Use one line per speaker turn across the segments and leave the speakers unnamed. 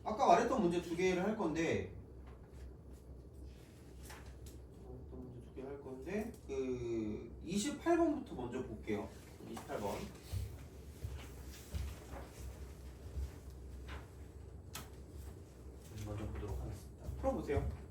아까 말했던 문제 두 개를 할 건데 그 28번부터 먼저 볼게요. 28번. 먼저 보도록 하겠습니다. 풀어보세요.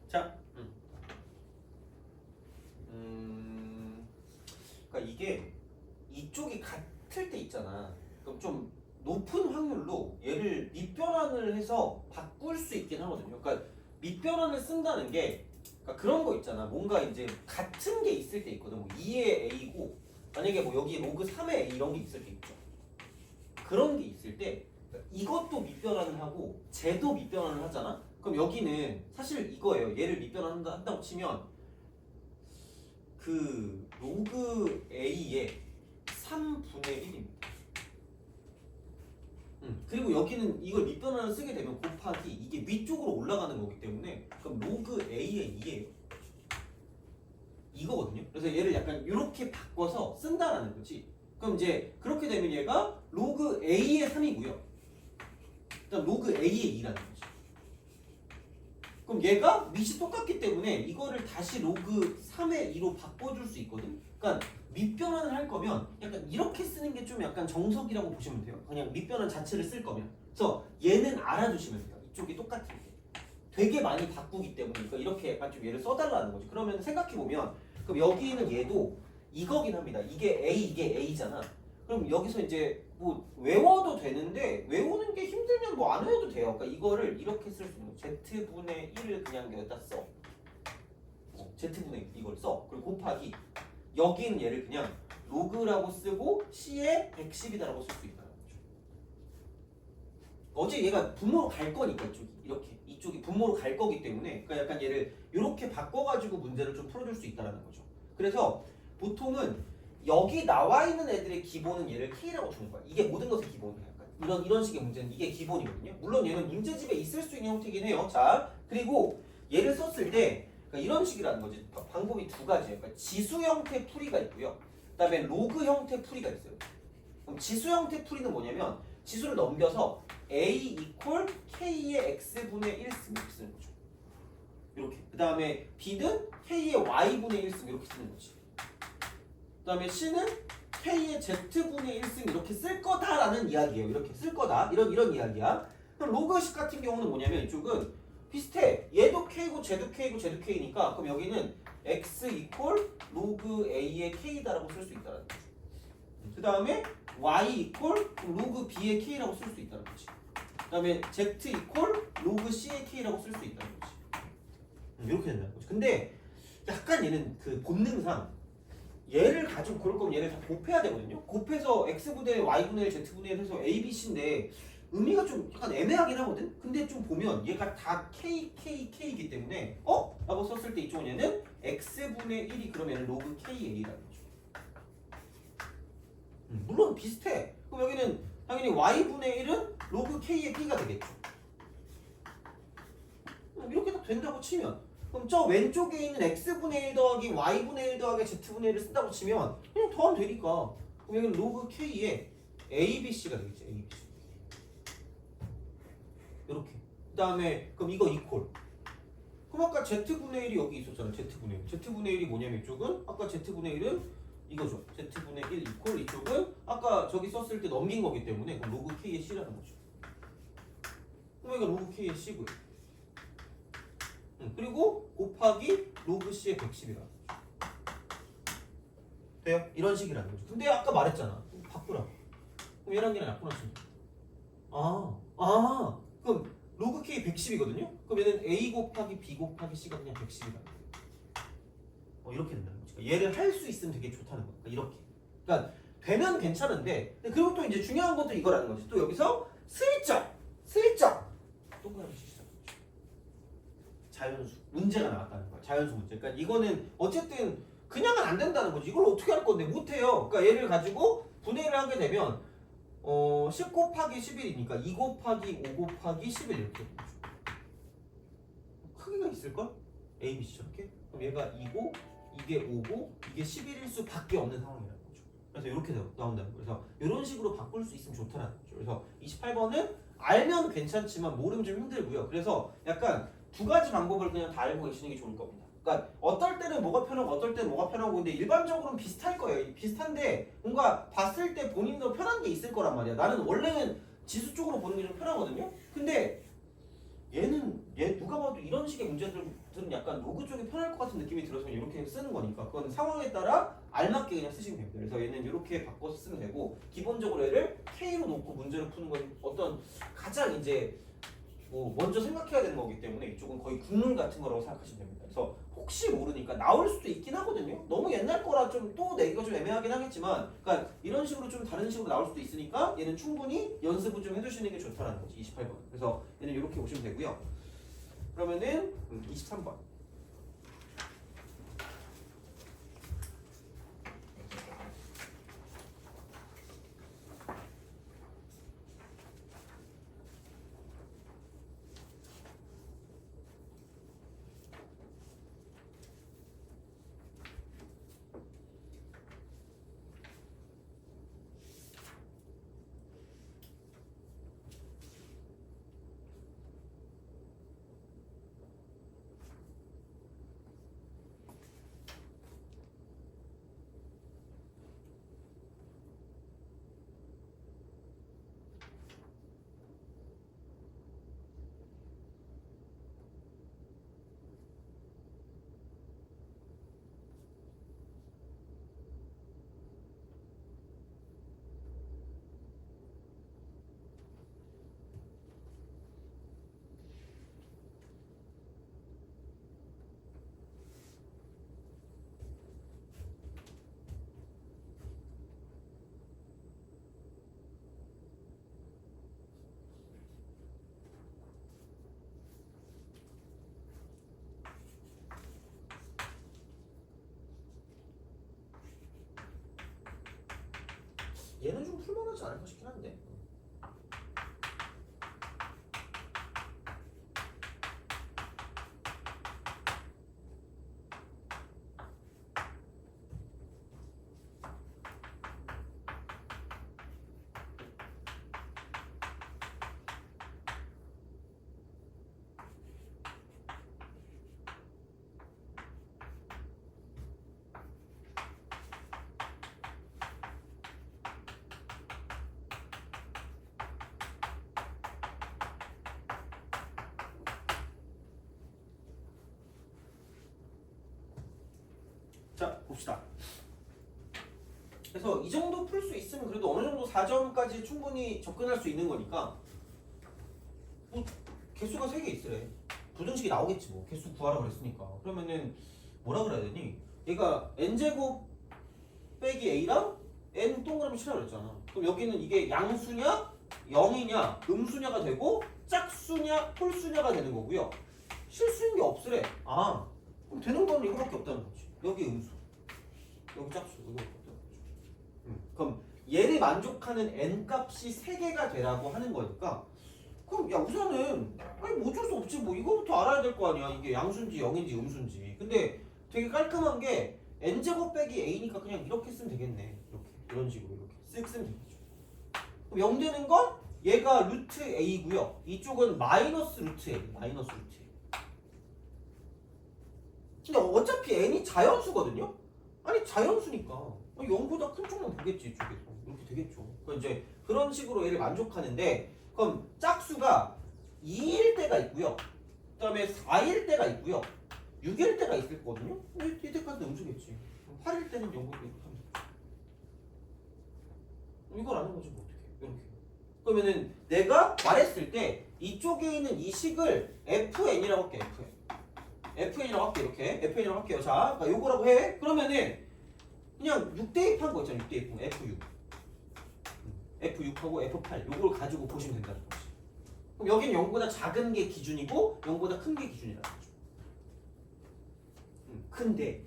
자, 그러니까 이게 이쪽이 같을 때 있잖아. 그럼 좀 높은 확률로 얘를 밑변환을 해서 바꿀 수 있긴 하거든요. 그러니까 밑변환을 쓴다는 게 그러니까 그런 거 있잖아. 뭔가 이제 같은 게 있을 때 있거든. 뭐 2의 a고 만약에 뭐 여기 로그 3의 a 이런 게 있을 때 있죠. 그런 게 있을 때 이것도 밑변환을 하고 쟤도 밑변환을 하잖아. 그럼 여기는 사실 이거예요. 얘를 밑변환한다고 치면 그 로그 a의 3분의 1입니다. 그리고 여기는 이걸 밑변환을 쓰게 되면 곱하기 이게 위쪽으로 올라가는 거기 때문에 그럼 로그 a의 2예요. 이거거든요. 그래서 얘를 약간 이렇게 바꿔서 쓴다라는 거지. 그럼 이제 그렇게 되면 얘가 로그 a의 3이고요. 그다음 로그 a의 2라는 거지. 그럼 얘가 밑이 똑같기 때문에 이거를 다시 로그 3의 2로 바꿔줄 수 있거든. 그러니까 밑변환을 할 거면 약간 이렇게 쓰는 게 좀 약간 정석이라고 보시면 돼요. 그냥 밑변환 자체를 쓸 거면. 그래서 얘는 알아두시면 돼요. 이쪽이 똑같은 게. 되게 많이 바꾸기 때문에 그러니까 이렇게 약간 좀 얘를 써달라는 거지. 그러면 생각해보면 그럼 여기 있는 얘도 이거긴 합니다. 이게 A, 이게 A잖아. 그럼 여기서 이제 뭐 외워도 되는데 외우는 게 힘들면 뭐 안 외워도 돼요. 그러니까 이거를 이렇게 쓸 수 있는 거. Z분의 1을 그냥 여기다 써. Z분의 1 이걸 써. 그리고 곱하기 여기는 얘를 그냥 로그라고 쓰고 C에 110이다라고 쓸 수 있다는 거죠. 어제 얘가 분모로 갈 거니까 이쪽이 이렇게 이쪽이 분모로 갈 거기 때문에 그러니까 약간 얘를 이렇게 바꿔가지고 문제를 좀 풀어줄 수 있다는 거죠. 그래서 보통은 여기 나와 있는 애들의 기본은 얘를 K라고 주는 거야. 이게 모든 것의 기본이야. 약간 이런 식의 문제는 이게 기본이거든요. 물론 얘는 문제집에 있을 수 있는 형태이긴 해요. 자, 그리고 얘를 썼을 때 그러니까 이런 식이라는 거지. 방법이 두 가지예요. 그러니까 지수 형태 풀이가 있고요. 그다음에 로그 형태 풀이가 있어요. 그럼 지수 형태 풀이는 뭐냐면 지수를 넘겨서 a 이퀄 k의 x분의 1 이렇게 쓰는 거죠. 이렇게. 그 다음에 b는 k의 y분의 1승 이렇게 쓰는 거지. 그 다음에 c는 k의 z분의 1승 이렇게 쓸 거다라는 이야기예요. 이렇게 쓸 거다. 이런 이야기야. 그럼 로그식 같은 경우는 뭐냐면 이쪽은 비슷해. 얘도 k고 쟤도 k고 쟤도 k니까 그럼 여기는 x 이퀄 로그 a의 k다라고 쓸 수 있다는 거죠. 그 다음에 y 이퀄 로그 b의 k라고 쓸 수 있다는 거지. 그다음에 z 이퀄 로그 c의 k라고 쓸 수 있다는 거지. 이렇게 된다는 거지. 근데 약간 얘는 그 본능상 얘를 가지고 그럴 거면 얘를 다 곱해야 되거든요. 곱해서 x분의 1, y분의 1, z분의 1 해서 a, b, c인데 의미가 좀 약간 애매하긴 하거든. 근데 좀 보면 얘가 다 k, k, k이기 때문에 라고 썼을 때 이쪽은 얘는 x분의 1이 그러면 얘는 로그 ka라는 거죠. 물론 비슷해. 그럼 여기는 당연히 y분의 1은 로그 k의 b가 되겠죠. 이렇게 딱 된다고 치면 그럼 저 왼쪽에 있는 x분의 1 더하기 y분의 1 더하기 z분의 1을 쓴다고 치면 그냥 더하면 되니까 그럼 여기는 로그 k에 abc가 되겠지. abc 이렇게 그 다음에 그럼 이거 이퀄 그럼 아까 z분의 1이 여기 있었잖아. z분의 1 z분의 1이 뭐냐면 이쪽은 아까 z분의 1은 이거죠. z분의 1 이퀄 이쪽은 아까 저기 썼을 때 넘긴 거기 때문에 그럼 로그 k의 c라는 거죠. 그럼 이거 로그 k의 c고요. 그리고 곱하기 로그 c의 110이라는 거죠. 돼요? 이런 식이라는 거죠. 근데 아까 말했잖아. 바꾸라고. 그럼 얘랑 얘랑 약분하시면 돼. 그럼 로그 k 110이거든요? 그럼 얘는 a 곱하기 b 곱하기 c가 그냥 110이라는 거예요. 이렇게 된다는 거죠. 얘를 할 수 있으면 되게 좋다는 거야. 이렇게. 그러니까 되면 괜찮은데 그리고 또 이제 중요한 것도 이거라는 거지. 또 여기서 슬쩍 동그라미 치시죠. 자연수 문제가 나왔다는 거야. 자연수 문제. 그러니까 이거는 어쨌든 그냥은 안 된다는 거지. 이걸 어떻게 할 건데 못 해요. 그러니까 얘를 가지고 분해를 하게 되면 10 곱하기 11이니까 2 곱하기 5 곱하기 11 이렇게 되죠. 크기가 있을걸? A, B, C 저렇게? 그럼 얘가 2고 이게 5고 이게 11일 수밖에 없는 상황이라는 거죠. 그래서 이렇게 나온다는 거예요. 그래서 이런 식으로 바꿀 수 있으면 좋다는 거죠. 그래서 28번은 알면 괜찮지만 모르면 좀 힘들고요. 그래서 약간 두 가지 방법을 그냥 다 알고 계시는 게 좋을 겁니다. 그러니까 어떨 때는 뭐가 편하고 어떨 때는 뭐가 편하고 근데 일반적으로는 비슷할 거예요. 비슷한데 뭔가 봤을 때 본인도 편한 게 있을 거란 말이야. 나는 원래는 지수 쪽으로 보는 게 좀 편하거든요. 근데 얘 누가 봐도 이런 식의 문제들은 약간 로그 쪽이 편할 것 같은 느낌이 들어서 이렇게 쓰는 거니까 그건 상황에 따라 알맞게 그냥 쓰시면 됩니다. 그래서 얘는 이렇게 바꿔서 쓰면 되고 기본적으로 얘를 K로 놓고 문제를 푸는 건 어떤 가장 이제 뭐 먼저 생각해야 되는 거기 때문에 이쪽은 거의 국룰 같은 거라고 생각하시면 됩니다. 그래서 혹시 모르니까 나올 수도 있긴 하거든요. 너무 옛날 거라 좀 또 내기가 좀 애매하긴 하겠지만 그러니까 이런 식으로 좀 다른 식으로 나올 수도 있으니까 얘는 충분히 연습을 좀 해두시는 게 좋다라는 거지. 28번. 그래서 얘는 이렇게 보시면 되고요. 그러면은 23번. 얘는 좀 풀만하지 않을까 싶긴 한데. 자, 봅시다. 그래서 이 정도 풀 수 있으면 그래도 어느 정도 4점까지 충분히 접근할 수 있는 거니까 뭐 개수가 3개 있으래. 부등식이 나오겠지 뭐. 개수 구하라 그랬으니까. 그러면은 뭐라 그래야 되니? 얘가 n제곱 빼기 a랑 n 동그라미 치라 그랬잖아. 그럼 여기는 이게 양수냐, 0이냐, 음수냐가 되고 짝수냐, 홀수냐가 되는 거고요. 실수인 게 없으래. 아, 그럼 되는 건 이거밖에 없다는 거지. 여기 음수, 여기 짝수, 이거밖에 없다는 거죠. 그럼 얘를 만족하는 n 값이 3개가 되라고 하는 거니까 그럼 야 우선은 아니 뭐 어쩔 수 없지 뭐 이거부터 알아야 될 거 아니야. 이게 양수인지 0인지 음수인지. 근데 되게 깔끔한 게 n제곱 빼기 a니까 그냥 이렇게 쓰면 되겠네. 이렇게 이런 식으로 이렇게 쓱 쓰면 되겠죠. 그럼 0 되는 건 얘가 루트 a고요. 이쪽은 마이너스 루트 a, 마이너스 루트 a. 근데 어차피 n이 자연수거든요. 아니 자연수니까 0보다 큰 쪽만 보겠지 이쪽에서. 이렇게 되겠죠. 그럼 이제 그런 식으로 얘를 만족하는데 그럼 짝수가 2일 때가 있고요. 그 다음에 4일 때가 있고요. 6일 때가 있을 거거든요. 이때까지 음수겠지. 8일 때는 0으로 이렇게 하면 되죠. 이걸 아는 거지 뭐 어떻게 이렇게. 그러면은 내가 말했을 때 이쪽에 있는 이 식을 fn이라고 할게. fn이라고 할게. 이렇게 fn이라고 할게요. 자, 그러니까 요거라고 해. 그러면은 그냥 6대입한 거 있잖아. 6대입 f6 F6하고 F8 요걸 가지고 보시면 된다는 거지. 그럼 여기는 0보다 작은 게 기준이고 0보다 큰 게 기준이라는 거죠. 근데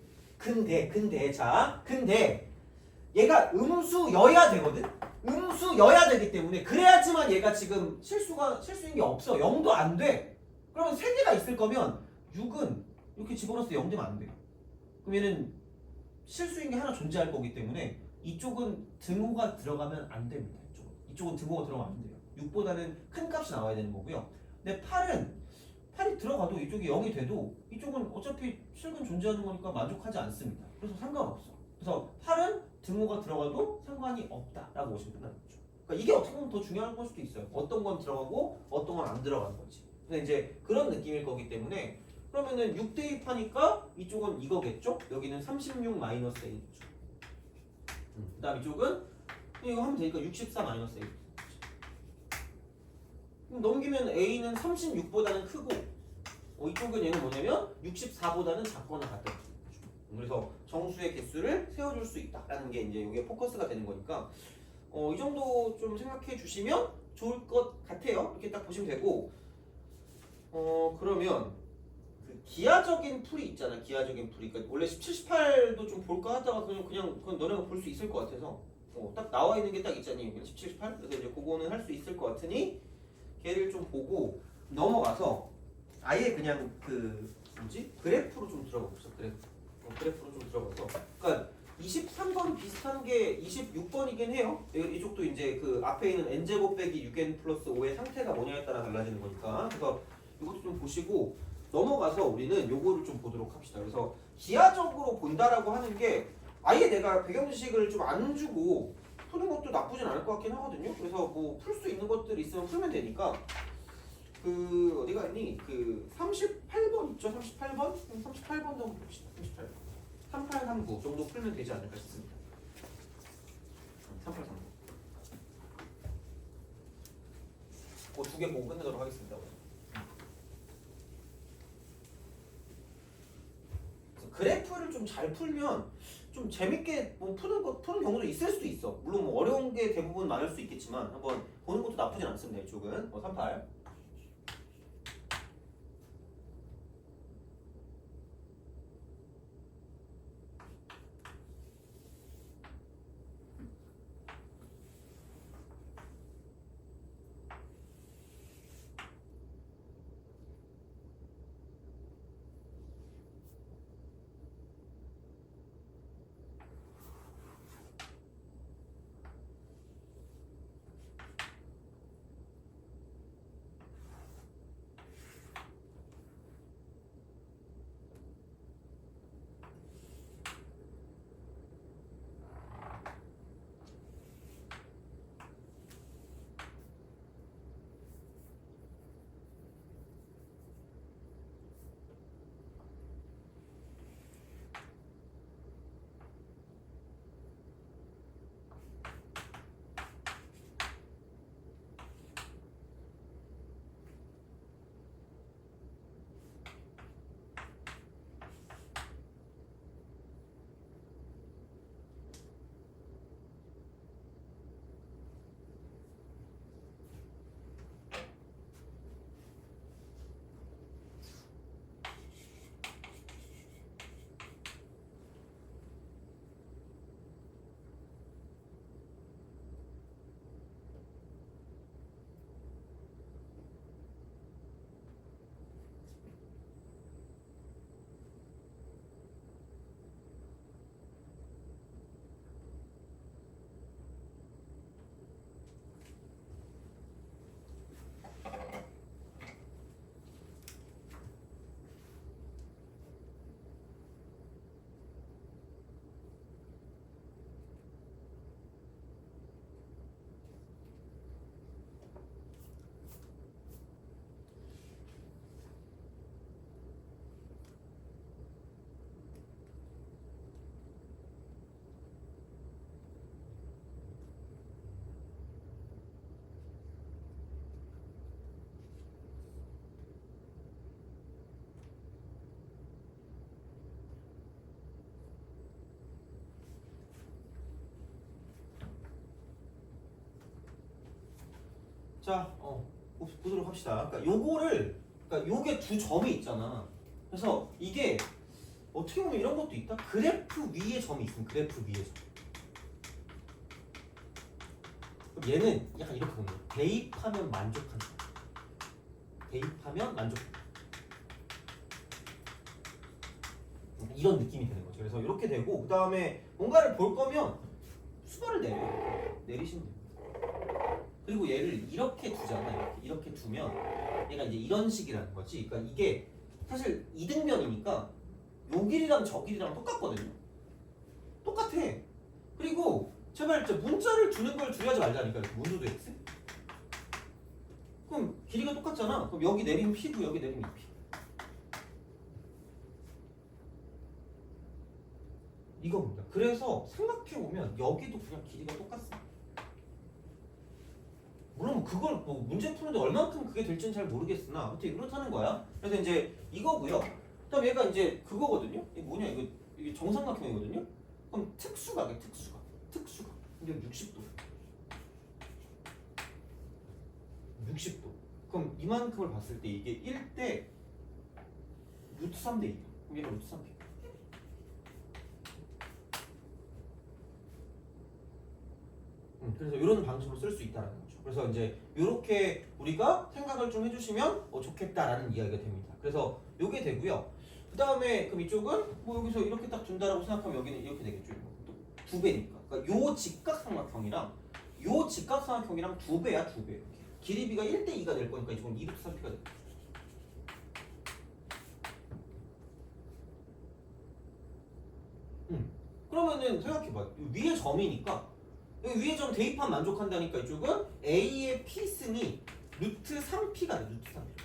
얘가 음수여야 되거든. 음수여야 되기 때문에 그래야지만 얘가 지금 실수인 게 없어. 0도 안 돼. 그러면 3개가 있을 거면 6은 이렇게 집어넣어서 0 되면 안 돼. 그럼 얘는 실수인 게 하나 존재할 거기 때문에 이쪽은 등호가 들어가면 안 됩니다. 이쪽은 등호가 들어가면 안 돼요. 6보다는 큰 값이 나와야 되는 거고요. 근데 8이 들어가도 이쪽이 0이 돼도 이쪽은 어차피 실근 존재하는 거니까 만족하지 않습니다. 그래서 상관없어. 그래서 8은 등호가 들어가도 상관이 없다라고 보시면 된다는 거죠. 그러니까 이게 어떻게 보면 더 중요한 걸 수도 있어요. 어떤 건 들어가고 어떤 건 안 들어가는 거지. 근데 이제 그런 느낌일 거기 때문에 그러면은 6 대입하니까 이쪽은 이거겠죠? 여기는 36 마이너스 A겠죠. 그 다음 이쪽은 이거 하면 되니까 64 마이너스 A. 그럼 넘기면 A는 36보다는 크고 이쪽은 얘는 뭐냐면 64보다는 작거나 같다. 그래서 정수의 개수를 세워줄 수 있다라는 게 이제 이게 포커스가 되는 거니까 이 정도 좀 생각해 주시면 좋을 것 같아요. 이렇게 딱 보시면 되고 그러면 그 기하적인 풀이 있잖아. 기하적인 풀이. 그러니까 원래 17, 18도 좀 볼까 하다가 그냥 너네가 볼 수 있을 것 같아서 딱 나와 있는 게 딱 있잖니. 17, 18. 그래서 이제 그거는 할 수 있을 것 같으니 걔를 좀 보고 넘어가서 아예 그냥 그 뭐지? 그래프로 좀 들어가 봅시다. 그래프로 좀 들어가서. 그러니까 23번 비슷한 게 26번이긴 해요. 이쪽도 이제 그 앞에 있는 n제곱 빼기 6n 플러스 5의 상태가 뭐냐에 따라 달라지는 거니까. 그래서 이것도 좀 보시고 넘어가서 우리는 요거를 좀 보도록 합시다. 그래서 기하적으로 본다라고 하는 게 아예 내가 배경지식을 좀 안 주고 푸는 것도 나쁘진 않을 것 같긴 하거든요. 그래서 뭐 풀 수 있는 것들이 있으면 풀면 되니까 그 어디가 있니? 그 38번 있죠? 38번? 38번도 한번 봅시다. 38번 3839 정도 풀면 되지 않을까 싶습니다. 3839 그 두 개 보고 끝내도록 하겠습니다. 그래프를 좀 잘 풀면 좀 재밌게 뭐 푸는 경우도 있을 수도 있어. 물론 뭐 어려운 게 대부분 많을 수 있겠지만 한번 보는 것도 나쁘진 않습니다. 이쪽은 38. 자, 보도록 합시다. 그러니까 요거를, 그러니까 요게 두 점이 있잖아. 그래서 이게 어떻게 보면 이런 것도 있다. 그래프 위에 점이 있으면 그래프 위에 점. 그럼 얘는 약간 이렇게 보면 돼. 대입하면 만족한다. 대입하면 만족한다. 이런 느낌이 되는 거죠. 그래서 이렇게 되고 그 다음에 뭔가를 볼 거면 수발을 내리시면 됩니다. 그리고 얘를 이렇게 두잖아. 이렇게 두면 얘가 이제 이런 식이라는 거지. 그러니까 이게 사실 이등변이니까 요 길이랑 저 길이랑 똑같거든요. 똑같아. 그리고 제발 진짜 문자를 두는 걸 주의하지 말자니까. 문도도 x. 그럼 길이가 똑같잖아. 그럼 여기 내리면 p고 여기 내리면 p. 이겁니다. 그래서 생각해보면 여기도 그냥 길이가 똑같습니다. 물론 그걸 뭐 문제 푸는데 얼만큼 그게 될지는 잘 모르겠으나 아무튼 이렇다는 거야. 그래서 이제 이거고요. 그다음 얘가 이제 그거거든요. 이게 뭐냐 이게 정삼각형이거든요. 그럼 특수각이야 특수각. 이게 60도. 60도. 그럼 이만큼을 봤을 때 이게 1대 루트 3대 2. 그럼 얘가 루트 3p. 그래서 이런 방식으로 쓸 수 있다는 거죠. 그래서 이제 이렇게 우리가 생각을 좀 해주시면 좋겠다라는 이야기가 됩니다. 그래서 요게 되고요. 그 다음에 그럼 이쪽은 뭐 여기서 이렇게 딱 둔다라고 생각하면 여기는 이렇게 되겠죠. 또 두 배니까. 그러니까 요 직각삼각형이랑 요 직각삼각형이랑 두 배야 두 배. 길이 비가 1대 2가 될 거니까 이쪽은 2루트 3p가 될 거죠. 그러면은 생각해봐. 위에 점이니까 여기 위에 점 대입하면 만족한다니까 이쪽은 A의 P승이 루트 3P가 돼. 루트 3P.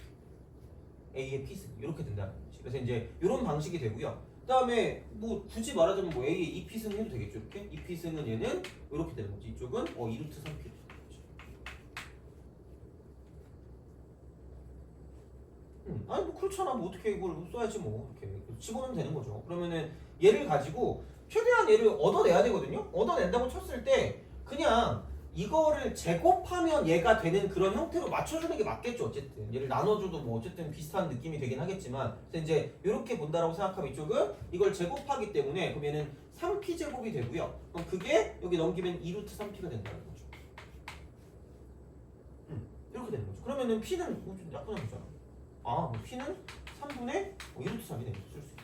A의 P승 이렇게 된다는 거지. 그래서 이제 이런 방식이 되고요. 그 다음에 뭐 굳이 말하자면 뭐 A의 2P승 해도 되겠죠. 이렇게 2P승은 얘는 이렇게 되는 거지. 이쪽은 2루트 3P. 아니 뭐 그렇잖아. 뭐 어떻게 이걸 써야지 뭐 이렇게 집어넣으면 되는 거죠. 그러면은 얘를 가지고 최대한 얘를 얻어내야 되거든요. 얻어낸다고 쳤을 때 그냥 이거를 제곱하면 얘가 되는 그런 형태로 맞춰주는 게 맞겠죠. 어쨌든 얘를 나눠줘도 뭐 어쨌든 비슷한 느낌이 되긴 하겠지만 그래서 이제 이렇게 본다라고 생각하면 이쪽은 이걸 제곱하기 때문에 그럼 얘는 3p 제곱이 되고요. 그럼 그게 여기 넘기면 2루트 3p가 된다는 거죠. 이렇게 되는 거죠. 그러면은 p는 뭐 좀 나쁘지 않잖아. 뭐 p는 3분의 1루트 3이네. 쓸 수 있는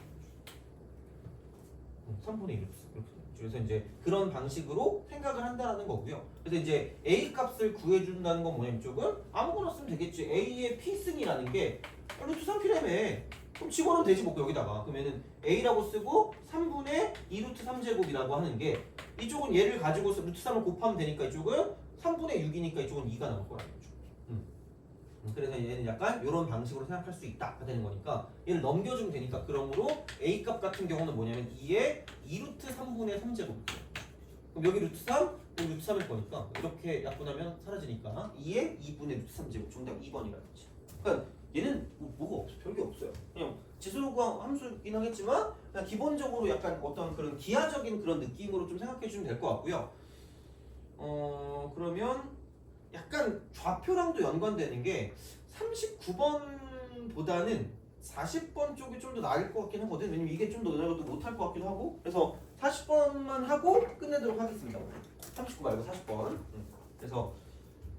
거죠. 3분의 1루트 3 이렇게. 그래서 이제 그런 방식으로 생각을 한다는 거고요. 그래서 이제 a 값을 구해준다는 건 뭐냐면 이쪽은 아무거나 쓰면 되겠지. a의 p승이라는 게 루트 3p라며. 그럼 집어넣으면 되지 뭐 여기다가. 그러면은 a라고 쓰고 3분의 2루트 3제곱이라고 하는 게 이쪽은 얘를 가지고서 루트 3을 곱하면 되니까 이쪽은 3분의 6이니까 이쪽은 2가 나올 거라는 거죠. 그래서 얘는 약간 이런 방식으로 생각할 수 있다가 되는 거니까 얘를 넘겨주면 되니까 그러므로 a 값 같은 경우는 뭐냐면 2의 2루트 3분의 3제곱. 그럼 여기 루트 3, 여기 루트 3일 거니까 이렇게 약분하면 사라지니까 2의 2분의 루트 3제곱. 정답 2번이라는 거지. 그러니까 얘는 뭐가 없어. 별게 없어요. 그냥 지수가 함수이긴 하겠지만 그냥 기본적으로 약간 어떤 그런 기하적인 그런 느낌으로 좀 생각해 주시면 될 것 같고요. 그러면 약간 좌표랑도 연관되는 게 39번보다는 40번 쪽이 좀 더 나을 것 같긴 하거든. 왜냐면 이게 좀 더 너네가 못할 것 같기도 하고. 그래서 40번만 하고 끝내도록 하겠습니다. 39 말고 40번. 그래서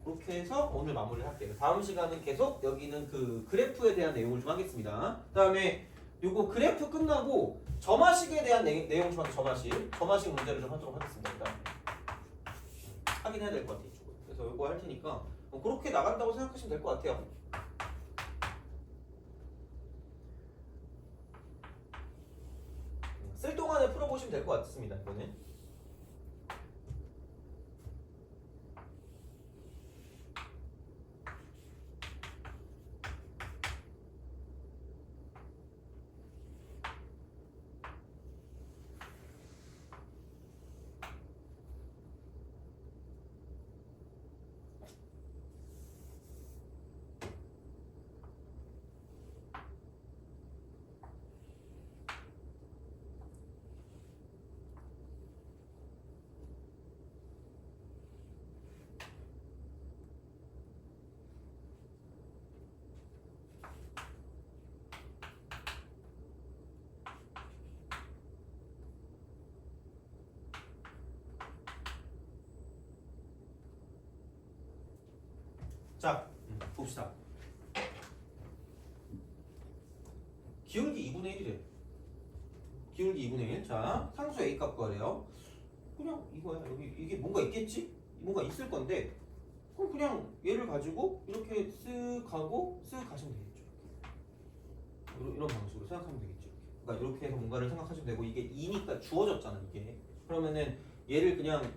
그렇게 해서 오늘 마무리를 할게요. 다음 시간은 계속 여기는 그 그래프에 대한 내용을 좀 하겠습니다. 그 다음에 요거 그래프 끝나고 점화식에 대한 내용 좀 하죠. 점화식 문제를 좀 하도록 하겠습니다. 일단 확인해야 될 것 같아요. 그래서 이거 할 테니까 그렇게 나간다고 생각하시면 될 것 같아요. 쓸 동안에 풀어보시면 될 것 같습니다. 이거는. 자, 봅시다. 기울기 2분의 1이래. 기울기 2분의 1. 자, 상수 A 값 구하래요. 그냥 이거야. 여기 이게 뭔가 있겠지? 뭔가 있을 건데 그럼 그냥 얘를 가지고 이렇게 쓱 가고 쓱 가시면 되겠죠. 이런 방식으로 생각하면 되겠죠. 그러니까 이렇게 해서 뭔가를 생각하시면 되고 이게 2니까 주어졌잖아 이게. 그러면은 얘를 그냥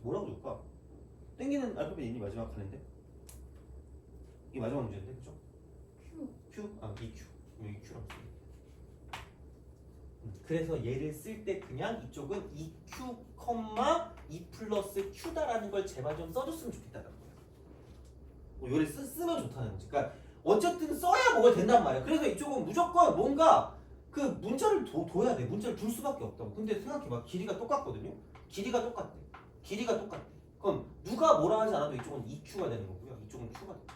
뭐라고 줄까? 땡기는 알파벳 있니? 마지막 하는데 이게 마지막 문제인데 그죠? Q? 아 EQ 여기 Q라고 써. 그래서 얘를 쓸 때 그냥 이쪽은 EQ, 2 플러스 Q다라는 걸 제발 좀 써줬으면 좋겠다는 거야. 얘를 쓰면 좋다는 거지. 그러니까 어쨌든 써야 뭐가 된단 말이야. 그래서 이쪽은 무조건 뭔가 그 문자를 둬야 돼. 문자를 둘 수밖에 없다고. 근데 생각해봐. 길이가 똑같거든요. 길이가 똑같대. 길이가 똑같대. 그럼 누가 뭐라 하지 않아도 이쪽은 EQ가 되는 거고요. 이쪽은 Q가 되는 거야.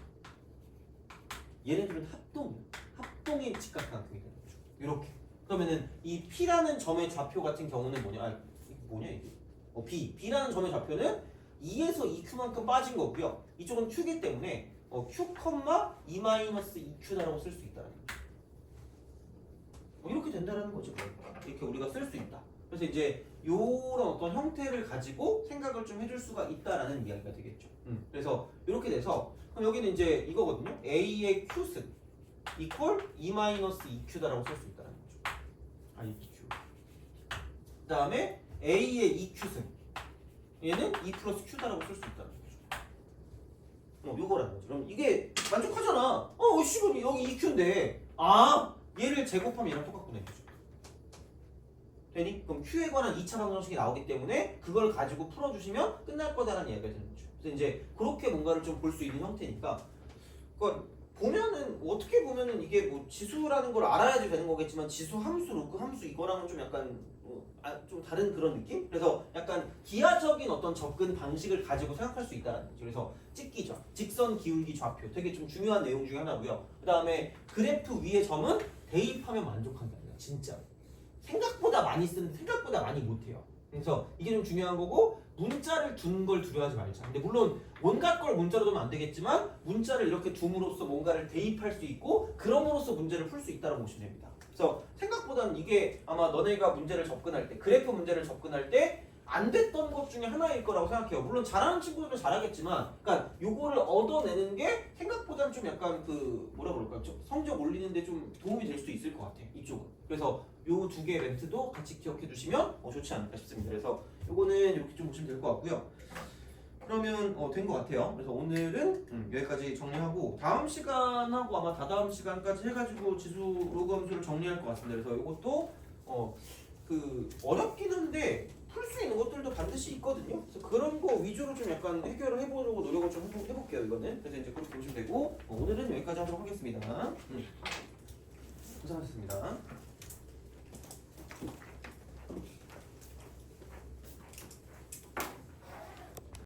얘네들은 합동의 직각삼각형이 되는 거죠. 이렇게. 그러면은 이 P라는 점의 좌표 같은 경우는 뭐냐? 이게? B라는 점의 좌표는 2에서 2Q만큼 빠진 거고요. 이쪽은 Q기 때문에 Q, 2-2Q다라고 쓸 수 있다는 거죠. 이렇게 된다는 거죠. 이렇게 우리가 쓸 수 있다. 그래서 이제 요런 어떤 형태를 가지고 생각을 좀 해줄 수가 있다라는 이야기가 되겠죠. 그래서 이렇게 돼서 그럼 여기는 이제 이거거든요. A의 Q승 이퀄 2-2Q다라고 쓸 수 있다는 거죠. EQ. 그 다음에 A의 EQ승 얘는 2 플러스 Q다라고 쓸 수 있다는 거죠. 요거라는 거죠. 그럼 이게 만족하잖아. 씨발 여기 EQ인데 얘를 제곱하면 얘랑 똑같구나 이거죠. 되니? 그럼 Q에 관한 2차 방정식이 나오기 때문에 그걸 가지고 풀어주시면 끝날 거다라는 이야기가 되는 거죠. 그래서 이제 그렇게 뭔가를 좀 볼 수 있는 형태니까 그러니까 보면은 어떻게 보면은 이게 뭐 지수라는 걸 알아야지 되는 거겠지만 지수 함수, 로그 함수 이거랑은 좀 약간 좀 다른 그런 느낌? 그래서 약간 기하적인 어떤 접근 방식을 가지고 생각할 수 있다는 거죠. 그래서 찍기죠. 직선 기울기 좌표 되게 좀 중요한 내용 중에 하나고요. 그 다음에 그래프 위의 점은 대입하면 만족한다. 진짜 생각보다 많이 쓰는데 생각보다 많이 못해요. 그래서 이게 좀 중요한 거고 문자를 둔 걸 두려워하지 말자. 근데 물론 온갖 걸 문자로 두면 안 되겠지만 문자를 이렇게 둠으로써 뭔가를 대입할 수 있고 그럼으로써 문제를 풀 수 있다고 보시면 됩니다. 그래서 생각보다는 이게 아마 너네가 문제를 접근할 때 그래프 문제를 접근할 때 안 됐던 것 중에 하나일 거라고 생각해요. 물론 잘하는 친구들은 잘하겠지만 그러니까 요거를 얻어내는 게 생각보다는 좀 약간 그 뭐라 그럴까요? 성적 올리는데 좀 도움이 될 수 있을 것 같아. 이쪽은. 그래서 요 두 개의 멘트도 같이 기억해 두시면 좋지 않을까 싶습니다. 그래서 요거는 이렇게 좀 보시면 될 것 같고요. 그러면 된 것 같아요. 그래서 오늘은 여기까지 정리하고 다음 시간하고 아마 다다음 시간까지 해가지고 지수 로그 함수를 정리할 것 같습니다. 그래서 이것도 어렵긴 한데 풀 수 있는 것들도 반드시 있거든요. 그래서 그런 거 위주로 좀 약간 해결을 해보려고 노력을 좀 해볼게요. 이거는. 그래서 이제 그렇게 보시면 되고 오늘은 여기까지 하도록 하겠습니다. 고생하셨습니다.